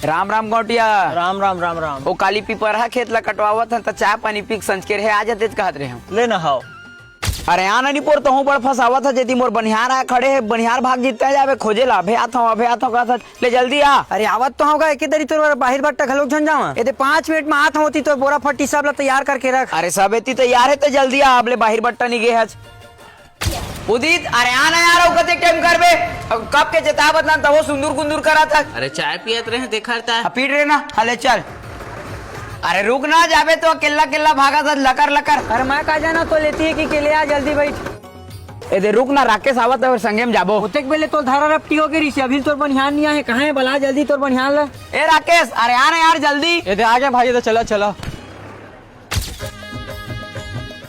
राम राम गौटिया। राम राम राम राम। वो काली पिपरहा खेत ला कटवावत हन त चाय पानी पीक संज के रहे आ जाते कहत रहे हम। ले न हाओ। अरे आना नहीं पोर तो हूँ बड़ फसावत है जेती मोर बनिहार आ खड़े है बनिहार भाग जीतते जावे खोजे ला अभे आता कहत ले जल्दी आ। अरे आवत तो होगा एक तरी तोर बाहर बट्टा घलोक झन जावा ए 5 मिनट में आत होती तो बोरा फट्टी सब ला तैयार करके रख। अरे सब एती तैयार है तो जल्दी आ अबले बाहर बट्टा नहीं गे हज उदित। अरे आना यार वो कते टाइम करबे कब के चेतावत ना तो वो सुंदर कुंदूर करा था। अरे चाय पियत रहे देखता है। पीट रहे ना हले चल। अरे रुक ना जाबे तो अकेला अकेला भागा था लकर लकर। अरे मैं कहा जाना तो लेती है कि केले आ जल्दी बैठ। ए दे रुक ना राकेश आवत है और संगे में जाबो। उतक बेले तो धारा रपटी हो गई ऋषि अभी तोर बनिहान नहीं है कहां है बला जल्दी तोर बनिहान ला। ए राकेश अरे आना यार जल्दी। ये दे आ गया भाई तो चला चला।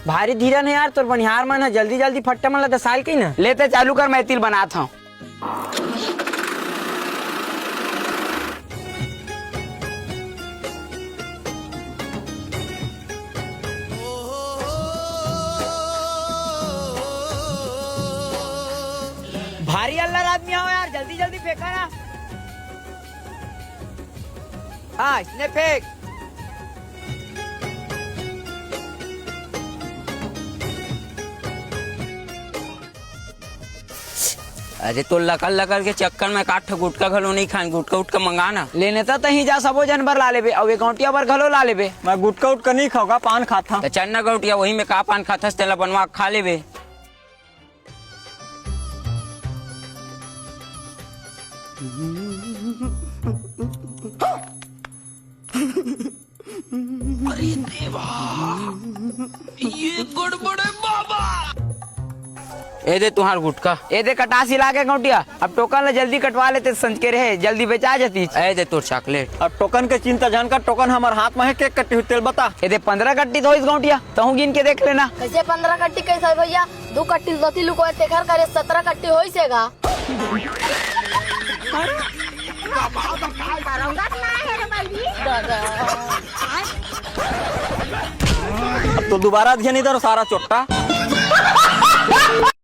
भारी धीरन है यार तोर बनिहार मन है जल्दी जल्दी फट्टा मन ला दसाल की ना। लेते चालू कर मैं तिल बनाता हूँ। भारी अल्लाह आदमी हो यार जल्दी जल्दी फेंका ना। हाँ इसने फेंक। अरे तो लकल लकल के चक्कर में काठ गुटका घलो नहीं खान गुटका उटका मंगाना। लेने तो तही जा सबो जन बर ला लेबे और गौटिया बर घलो ला लेबे। मैं गुटका उटका नहीं खाऊंगा पान खाता। तो चन्ना गौटिया वही में का पान खाथस तेला बनवा खा लेबे। अरे देवा ये गड़बड़ है बाबा। ए दे तुहार गुटका। ए दे कटासी लागे गौटिया अब टोकन ला जल्दी कटवा लेते संज के रहे जल्दी बेचा जाती। ए दे तोर चॉकलेट। और टोकन के चिंता जान कर टोकन हमारे हाथ में है केक कट्टी हुई तेल बता। ए दे 15 कट्टी तो इस गौटिया तहु गिन के देख लेना। कैसे 15 कट्टी कैसे है भैया 2 कट्टी दती लुको तेखर करे 17 कट्टी होई सेगा। अब तो दोबारा ध्यान इधर सारा चोट्टा।